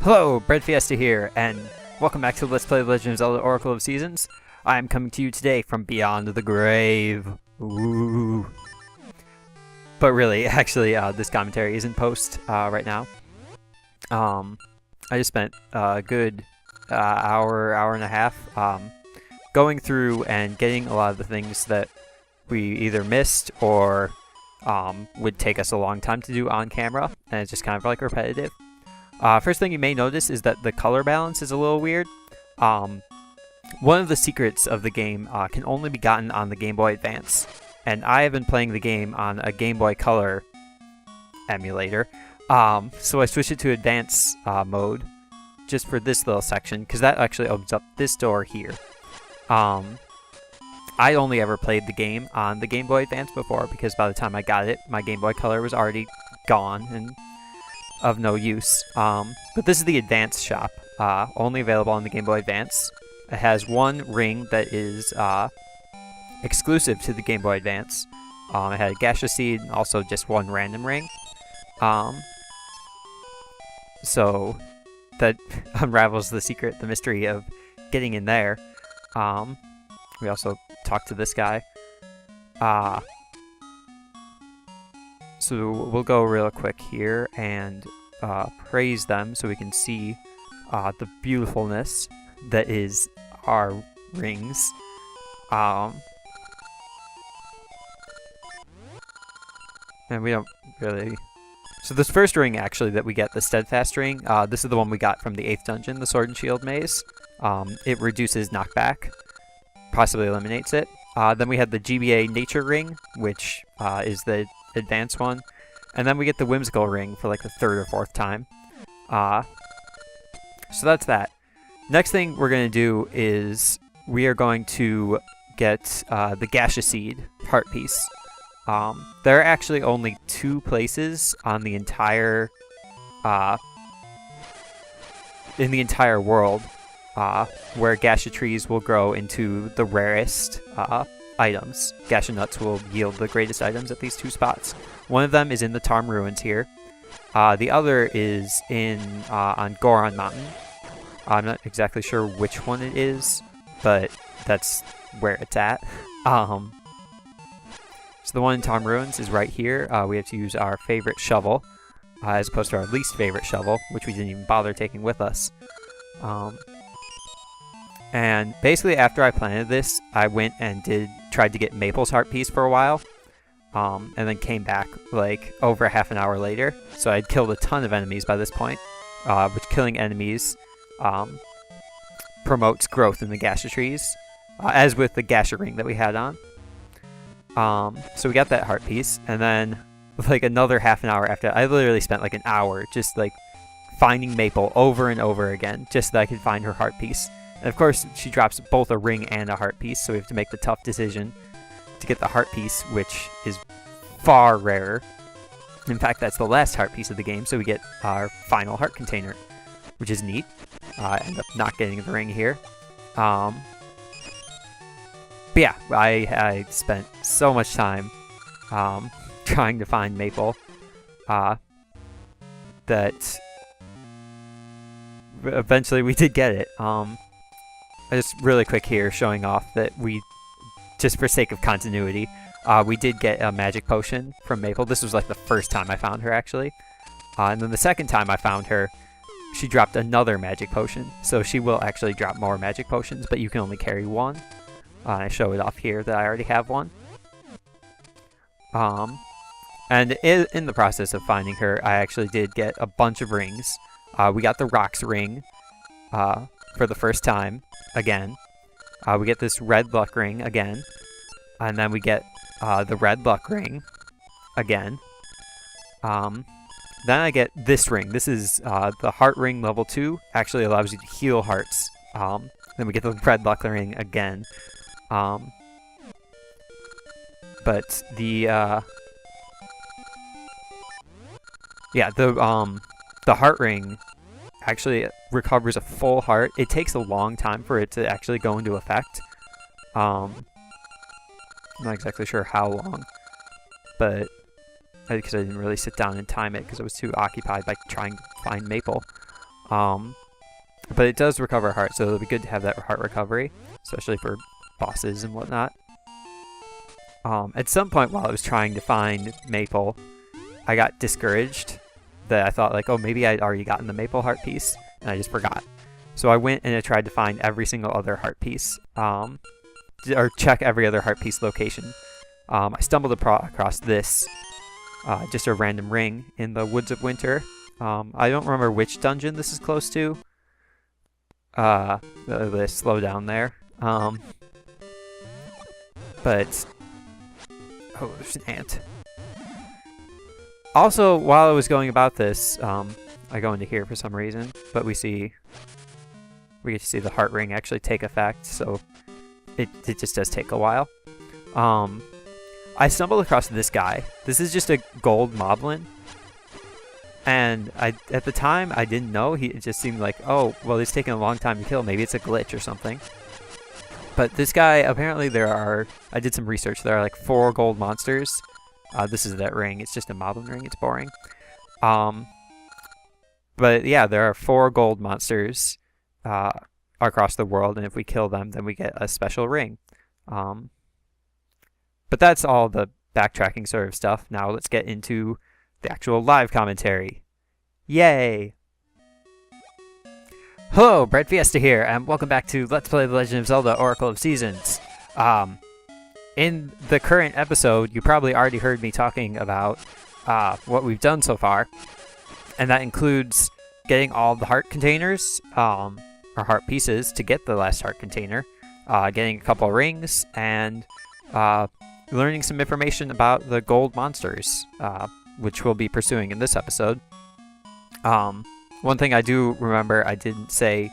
Hello, breadfiesta here, and welcome back to Let's Play The Legend of Zelda Oracle of Seasons. I am coming to you today from beyond the grave. Ooh. But really, actually, this commentary is in post right now. I just spent a good hour and a half going through and getting a lot of the things that we either missed or would take us a long time to do on camera, and it's just kind of like repetitive. First thing you may notice is that the color balance is a little weird. One of the secrets of the game can only be gotten on the Game Boy Advance, and I have been playing the game on a Game Boy Color emulator, so I switched it to Advance mode just for this little section, because that actually opens up this door here. I only ever played the game on the Game Boy Advance before, because by the time I got it, my Game Boy Color was already gone and of no use. But this is the Advance shop, only available on the Game Boy Advance. It has one ring that is exclusive to the Game Boy Advance. It had a gaseous seed and also just one random ring. So that unravels the secret, the mystery of getting in there. We also talked to this guy. So we'll go real quick here and praise them so we can see the beautifulness that is our rings. And we don't really... So this first ring, actually, that we get, the Steadfast ring, this is the one we got from the 8th dungeon, the Sword and Shield Maze. It reduces knockback, possibly eliminates it. Then we have the GBA Nature ring, which is the advanced one, and then we get the Whimsical ring for like the 3rd or 4th time. So that's that. Next thing we're going to do is we are going to get the Gaseous Seed heart piece. There are actually only 2 places on the entire in the entire world where Gaseous trees will grow into the rarest items. Gaseous nuts will yield the greatest items at these 2 spots. One of them is in the Tarm Ruins here. The other is in on Goron Mountain. I'm not exactly sure which one it is, but that's where it's at. So the one in Tarm Ruins is right here. We have to use our favorite shovel, as opposed to our least favorite shovel, which we didn't even bother taking with us. And basically after I planted this, I went and tried to get Maple's heart piece for a while, and then came back like over half an hour later. So I'd killed a ton of enemies by this point, which killing enemies promotes growth in the Gaseous trees, as with the Gaseous ring that we had on. So we got that heart piece, and then like another half an hour after, I literally spent like an hour just like finding Maple over and over again, just so that I could find her heart piece. And of course, she drops both a ring and a heart piece, so we have to make the tough decision to get the heart piece, which is far rarer. In fact, that's the last heart piece of the game, so we get our final heart container, which is neat. I end up not getting the ring here. But yeah, I spent so much time trying to find Maple that eventually we did get it. Just really quick here, showing off that we, just for sake of continuity, we did get a magic potion from Maple. This was like the first time I found her, actually. And then the second time I found her, she dropped another magic potion. So she will actually drop more magic potions, but you can only carry one. I show it off here that I already have one. And in the process of finding her, I actually did get a bunch of rings. We got the Rocks ring for the first time, again. We get this Red Luck ring again. And then we get the Red Luck ring again. Then I get this ring. This is the Heart ring level 2. Actually allows you to heal hearts. Then we get the Red Luck ring again. But the yeah, the Heart ring actually recovers a full heart. It takes a long time for it to actually go into effect. I'm not exactly sure how long, but because I didn't really sit down and time it because I was too occupied by trying to find Maple. But it does recover heart, so it'll be good to have that heart recovery, especially for bosses and whatnot. At some point while I was trying to find Maple, I got discouraged. That I thought like, oh, maybe I'd already gotten the Maple heart piece, and I just forgot. So I went and I tried to find every single other heart piece, or check every other heart piece location. I stumbled across this, just a random ring in the Woods of Winter. I don't remember which dungeon this is close to. Let's slow down there. But oh, there's an ant. Also, while I was going about this, I go into here for some reason, but we get to see the heart ring actually take effect, so it just does take a while. I stumbled across this guy. This is just a gold moblin. And at the time, I didn't know. It just seemed like, oh, well, it's taking a long time to kill. Maybe it's a glitch or something. But this guy, apparently I did some research. There are like 4 gold monsters. This is that ring. It's just a moblin ring. It's boring. But yeah, there are 4 gold monsters across the world. And if we kill them, then we get a special ring. But that's all the backtracking sort of stuff. Now let's get into the actual live commentary. Yay! Hello, breadfiesta here, and welcome back to Let's Play The Legend of Zelda Oracle of Seasons. In the current episode, you probably already heard me talking about what we've done so far, and that includes getting all the heart containers, or heart pieces, to get the last heart container, getting a couple rings, and learning some information about the gold monsters, which we'll be pursuing in this episode. One thing I do remember I didn't say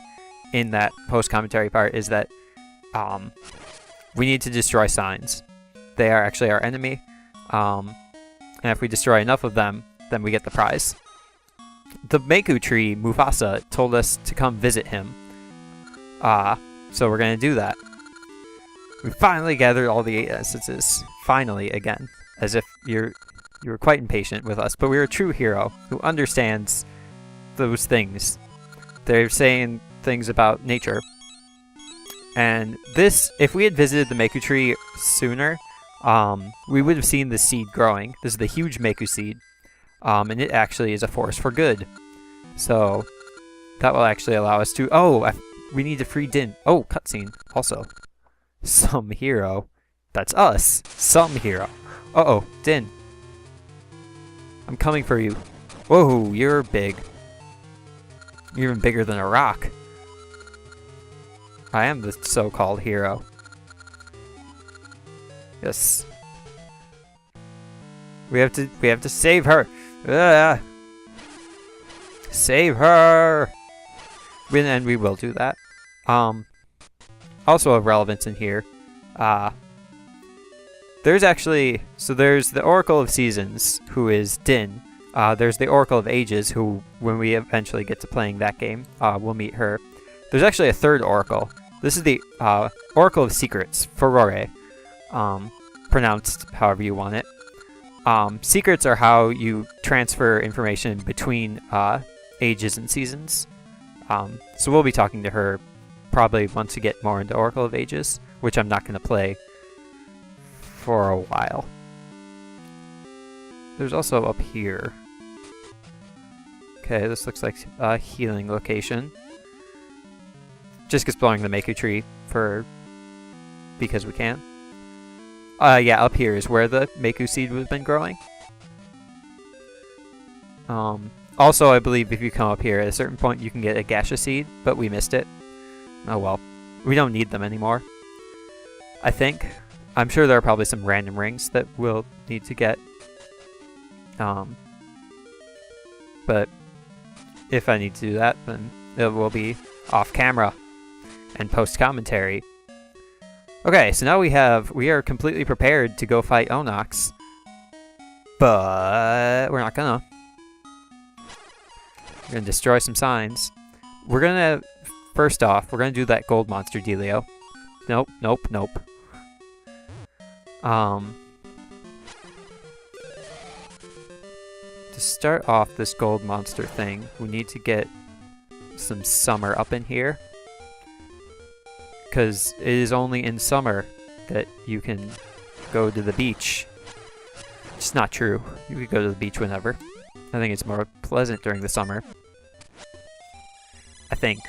in that post-commentary part is that we need to destroy signs. They are actually our enemy, and if we destroy enough of them, then we get the prize. The Maku tree, Mufasa, told us to come visit him, so we're going to do that. We finally gathered all the 8 essences. Finally, again. As if you were quite impatient with us, but we're a true hero who understands those things. They're saying things about nature. And this, if we had visited the Maku tree sooner, we would have seen the seed growing. This is the huge Maku seed. And it actually is a force for good. So, that will actually allow us to... Oh, we need to free Din. Oh, cutscene. Also. Some hero. That's us. Some hero. Uh-oh, Din. I'm coming for you. Whoa, you're big. You're even bigger than a rock. I am the so-called hero. Yes. We have to save her. Save her. And we will do that. Also of relevance in here. There's the Oracle of Seasons, who is Din. There's the Oracle of Ages, who, when we eventually get to playing that game, we'll meet her. There's actually a third Oracle. This is the Oracle of Secrets, Furore. Pronounced however you want it. Secrets are how you transfer information between ages and seasons. So we'll be talking to her probably once we get more into Oracle of Ages, which I'm not going to play for a while. There's also up here. Okay, this looks like a healing location. Just exploring the Maku tree because we can. Yeah, up here is where the Maku seed has been growing. Also, I believe if you come up here, at a certain point you can get a Gacha seed, but we missed it. Oh well. We don't need them anymore. I think. I'm sure there are probably some random rings that we'll need to get. But if I need to do that, then it will be off camera and post commentary. Okay, so now we are completely prepared to go fight Onox, but we're not gonna. We're gonna destroy some signs. First off, we're gonna do that gold monster dealio. Nope, nope, nope. To start off this gold monster thing, we need to get some summer up in here. Because it is only in summer that you can go to the beach. It's not true. You could go to the beach whenever. I think it's more pleasant during the summer. I think.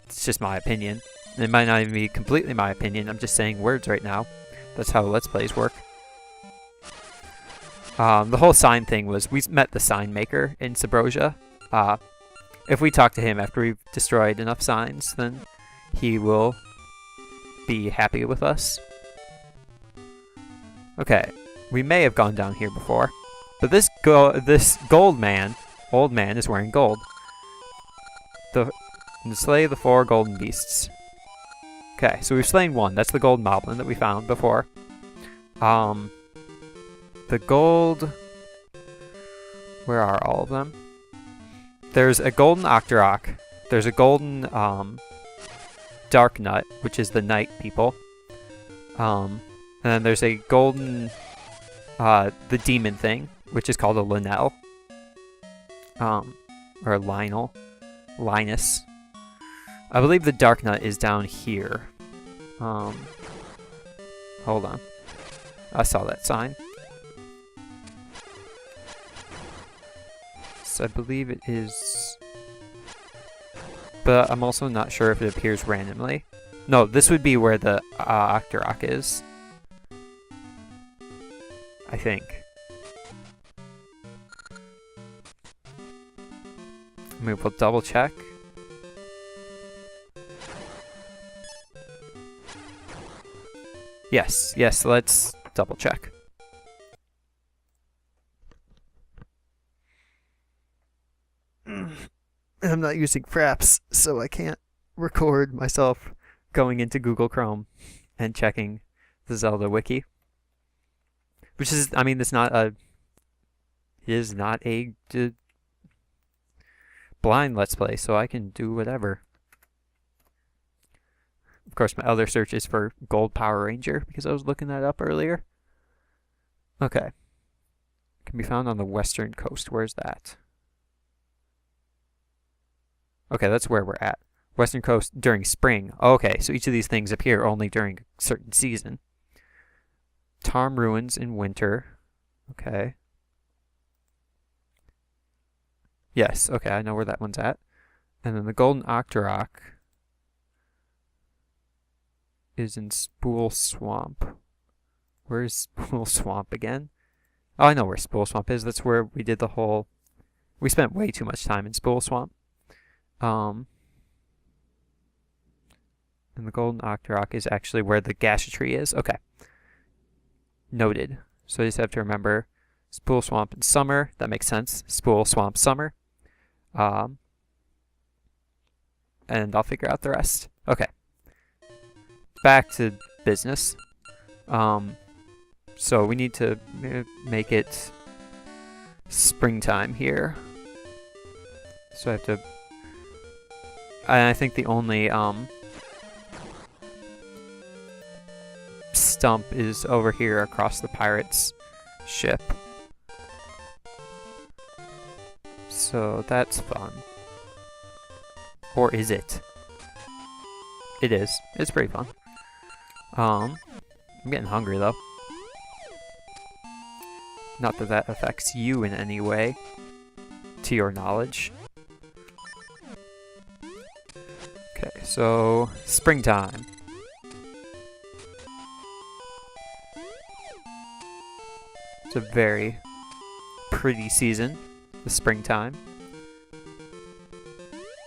It's just my opinion. It might not even be completely my opinion. I'm just saying words right now. That's how Let's Plays work. The whole sign thing was, we met the sign maker in Subrosia. If we talk to him after we've destroyed enough signs, then he will be happy with us. Okay, we may have gone down here before, but this old man is wearing gold. Slay the 4 golden beasts. Okay, so we've slain 1. That's the gold moblin that we found before. The gold... Where are all of them? There's a golden Octorok. There's a golden Dark Nut, which is the night people. And then there's a golden the demon thing, which is called a Linnell. Or Linus. I believe the Dark Nut is down here. Hold on. I saw that sign. So I believe it is... But I'm also not sure if it appears randomly. No, this would be where the Octorok is. I think. Maybe we'll double check. Yes, let's double check. I'm not using Fraps, so I can't record myself going into Google Chrome and checking the Zelda wiki. Which is, I mean, it is not a blind Let's Play, so I can do whatever. Of course, my other search is for Gold Power Ranger, because I was looking that up earlier. Okay. Can be found on the western coast. Where's that? Okay, that's where we're at. Western coast during spring. Okay, so each of these things appear only during a certain season. Tarm Ruins in winter. Okay. Yes, okay, I know where that one's at. And then the Golden Octorok is in Spool Swamp. Where's Spool Swamp again? Oh, I know where Spool Swamp is. That's where we did the whole... We spent way too much time in Spool Swamp. And the Golden Octorok is actually where the Gasha Tree is. Okay. Noted. So I just have to remember Spool Swamp in summer. That makes sense. Spool Swamp summer. And I'll figure out the rest. Okay. Back to business. So we need to make it springtime here. So I have to... I think the only stump is over here across the pirate's ship. So that's fun. Or is it? It is. It's pretty fun. I'm getting hungry though. Not that that affects you in any way, to your knowledge. Okay, so springtime. It's a very pretty season, the springtime.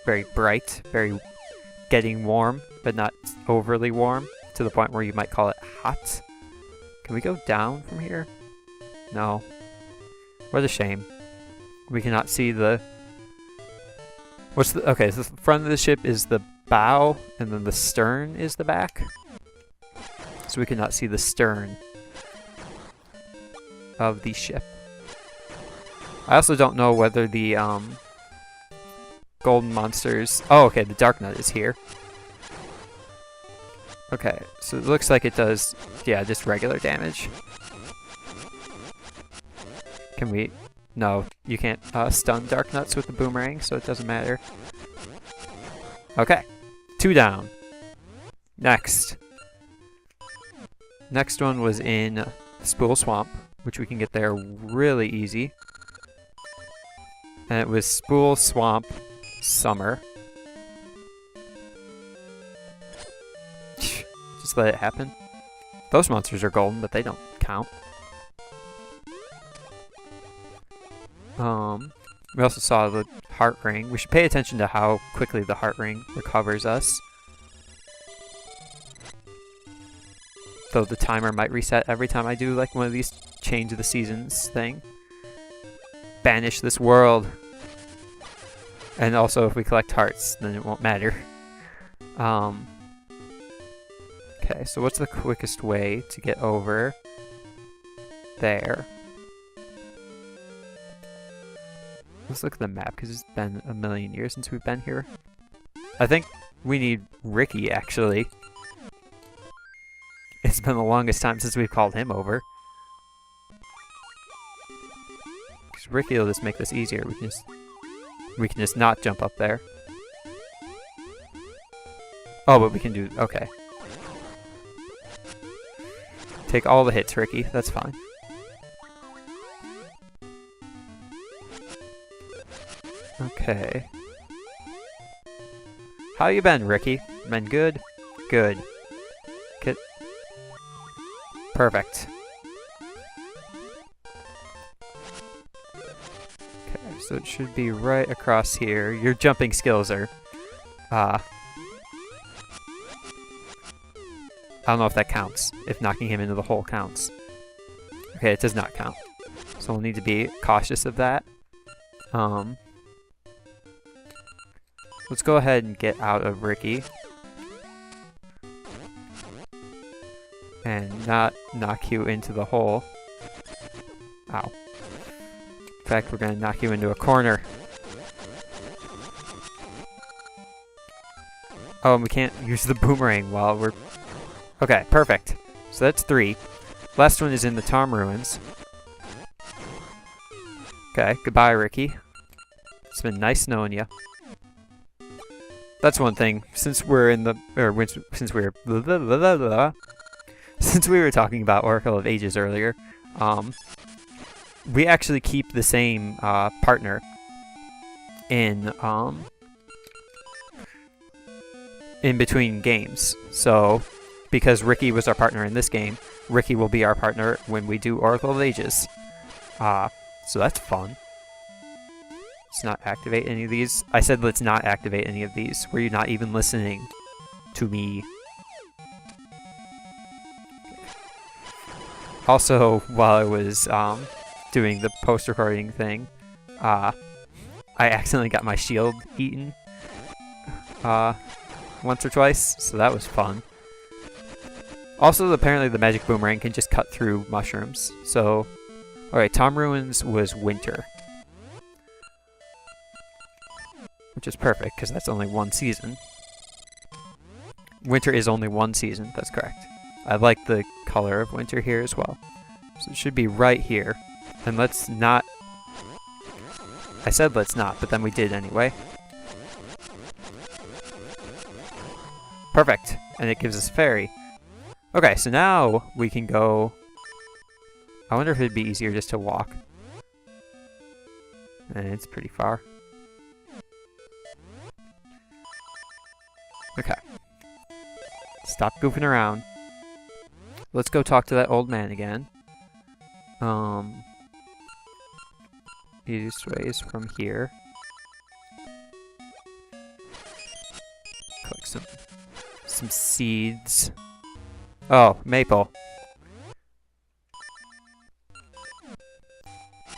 Very bright, very getting warm, but not overly warm, to the point where you might call it hot. Can we go down from here? No. What a shame. We cannot see the... What's the... Okay, so the front of the ship is the bow, and then the stern is the back. So we cannot see the stern of the ship. I also don't know whether the golden monsters... Oh, okay, the Dark Nut is here. Okay, so it looks like it does, yeah, just regular damage. Can we... No, you can't stun Dark Nuts with the boomerang, so it doesn't matter. Okay. 2 down. Next. Next one was in Spool Swamp, which we can get there really easy. And it was Spool Swamp Summer. Just let it happen. Those monsters are golden, but they don't count. We also saw the heart ring. We should pay attention to how quickly the heart ring recovers us. Though the timer might reset every time I do like one of these change of the seasons thing. Banish this world. And also if we collect hearts, then it won't matter. Okay, so what's the quickest way to get over there? Let's look at the map, because it's been a million years since we've been here. I think we need Ricky, actually. It's been the longest time since we've called him over. Because Ricky will just make this easier. We can just not jump up there. Oh, but we can do... Okay. Take all the hits, Ricky. That's fine. Okay. How you been, Ricky? Been good? Good. Get... Perfect. Okay, so it should be right across here. Your jumping skills are... I don't know if that counts. If knocking him into the hole counts. Okay, it does not count. So we'll need to be cautious of that. Let's go ahead and get out of Ricky. And not knock you into the hole. Ow. In fact, we're going to knock you into a corner. Oh, and we can't use the boomerang while we're... Okay, perfect. So that's 3. Last one is in the Tom Ruins. Okay, goodbye, Ricky. It's been nice knowing you. That's one thing. Since we're in the... since we were... Since we were talking about Oracle of Ages earlier, we actually keep the same partner in between games. So, because Ricky was our partner in this game, Ricky will be our partner when we do Oracle of Ages. So that's fun. Let's not activate any of these. I said let's not activate any of these. Were you not even listening to me? Also, while I was doing the post-recording thing, I accidentally got my shield eaten once or twice, so that was fun. Also, apparently the magic boomerang can just cut through mushrooms. So, alright, Tom Ruins was winter. Which is perfect, because that's only 1 season. Winter is only 1 season, that's correct. I like the color of winter here as well. So it should be right here. And let's not... I said let's not, but then we did anyway. Perfect. And it gives us fairy. Okay, so now we can go... I wonder if it'd be easier just to walk. And it's pretty far. Okay. Stop goofing around. Let's go talk to that old man again. Easiest way is from here. Collect some seeds. Oh, maple.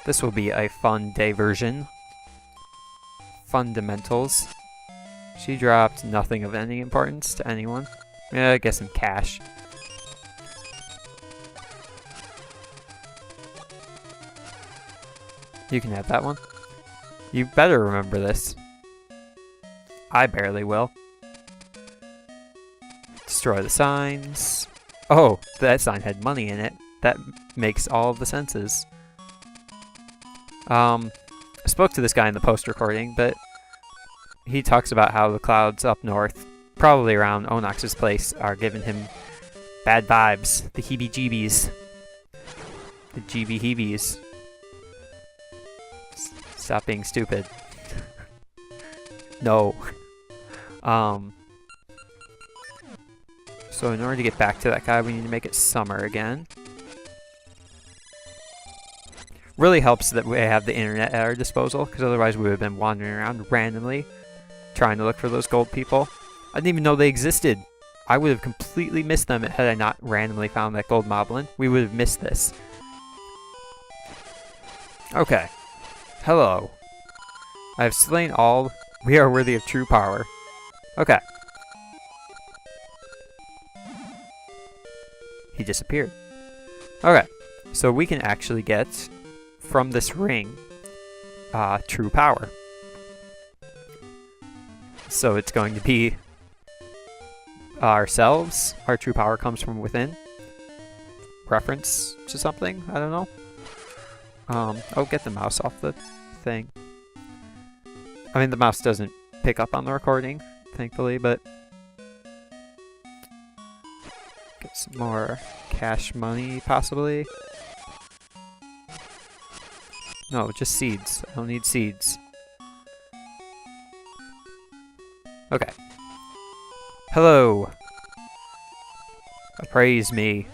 This will be a fun diversion. Fundamentals. She dropped nothing of any importance to anyone. Yeah, I guess some cash. You can have that one. You better remember this. I barely will. Destroy the signs. Oh, that sign had money in it. That makes all of the senses. I spoke to this guy in the post recording, but he talks about how the clouds up north, probably around Onox's place, are giving him bad vibes. The heebie-jeebies. The jeebie-heebies. Stop being stupid. No. So in order to get back to that guy, we need to make it summer again. Really helps that we have the internet at our disposal, because otherwise we would have been wandering around randomly trying to look for those gold people. I didn't even know they existed. I would have completely missed them had I not randomly found that gold moblin. We would have missed this. Okay. Hello. I have slain all. We are worthy of true power. Okay. He disappeared. Okay. So we can actually get from this ring true power. So it's going to be ourselves. Our true power comes from within. Reference to something? I don't know. Oh, get the mouse off the thing. I mean, the mouse doesn't pick up on the recording, thankfully, but get some more cash money, possibly. No, just seeds. I don't need seeds. Okay. Hello. Appraise me.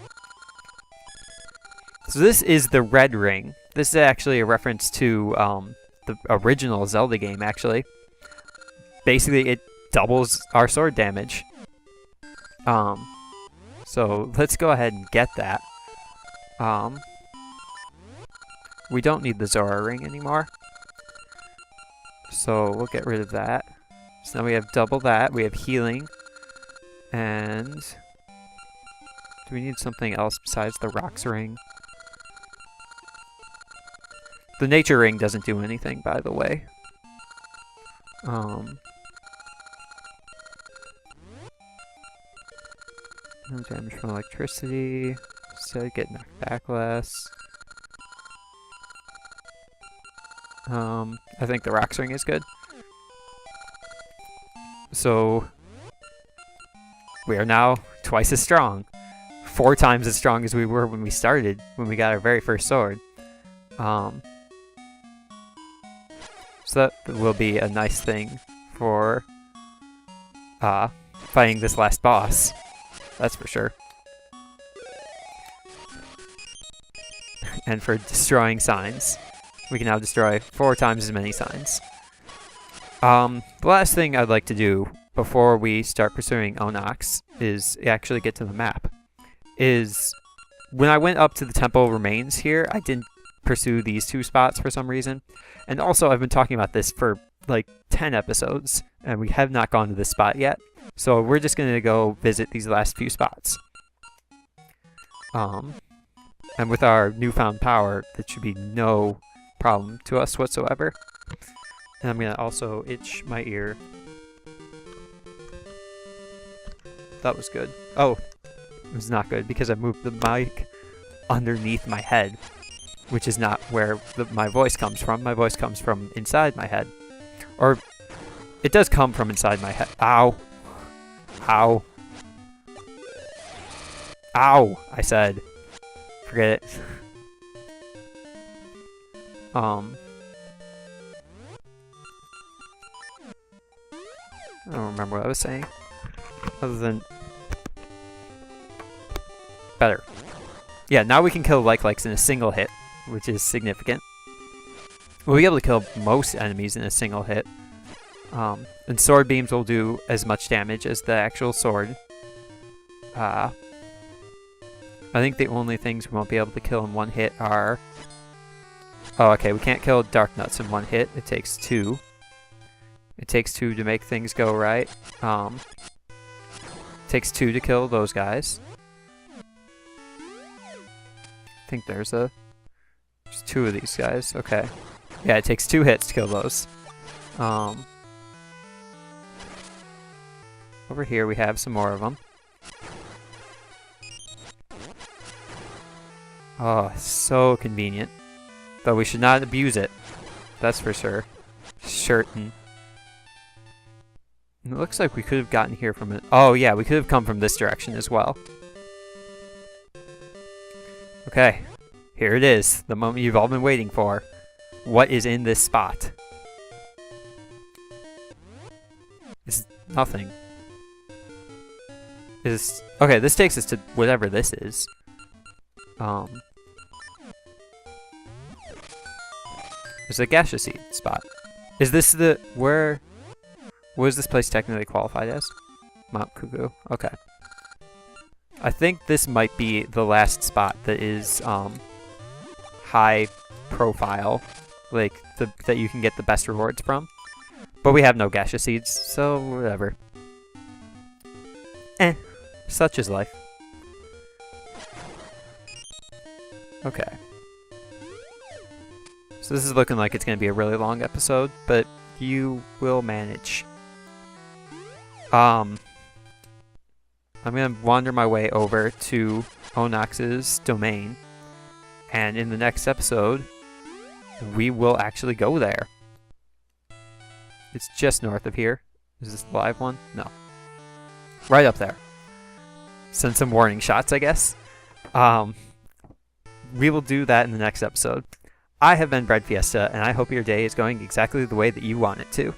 So this is the red ring. This is actually a reference to the original Zelda game, actually. Basically, it doubles our sword damage. So let's go ahead and get that. We don't need the Zora ring anymore. So we'll get rid of that. So now we have double that. We have healing. And do we need something else besides the rocks ring? The nature ring doesn't do anything, by the way. No damage from electricity. So get knocked back less. I think the rocks ring is good. So we are now twice as strong. 4 times as strong as we were when we started, when we got our very first sword. So that will be a nice thing for fighting this last boss. That's for sure. And for destroying signs. We can now destroy 4 times as many signs. The last thing I'd like to do before we start pursuing Onox is actually get to the map. Is when I went up to the temple remains here, I didn't pursue these 2 spots for some reason. And also I've been talking about this for like 10 episodes and we have not gone to this spot yet. So we're just going to go visit these last few spots. And with our newfound power, that should be no problem to us whatsoever. And I'm going to also itch my ear. That was good. Oh, it was not good because I moved the mic underneath my head, which is not where my voice comes from. My voice comes from inside my head. Or, it does come from inside my head. Ow. Ow. Ow, I said. Forget it. I don't remember what I was saying. Other than... better. Yeah, now we can kill like-likes in a single hit, which is significant. We'll be able to kill most enemies in a single hit. And sword beams will do as much damage as the actual sword. I think the only things we won't be able to kill in one hit are... oh, okay, we can't kill dark nuts in one hit. It takes 2. It takes 2 to make things go right. It takes 2 to kill those guys. I think there's just 2 of these guys. Okay. Yeah, it takes 2 hits to kill those. Over here we have some more of them. Oh, so convenient. Though we should not abuse it. That's for sure. Certain. It looks like we could have gotten here from it. Oh yeah, we could have come from this direction as well. Okay, here it is. The moment you've all been waiting for. What is in this spot? It's nothing. Okay, this takes us to whatever this is. There's a gaseous seed spot. Is this the where was this place technically qualified as? Mount Cuckoo. Okay. I think this might be the last spot that is high profile, like that you can get the best rewards from. But we have no gaseous seeds, so whatever. Such is life. Okay. So this is looking like it's going to be a really long episode, but you will manage. I'm going to wander my way over to Onox's domain, and in the next episode, we will actually go there. It's just north of here. Is this the live one? No. Right up there. Send some warning shots, I guess. We will do that in the next episode. I have been breadfiesta, and I hope your day is going exactly the way that you want it to.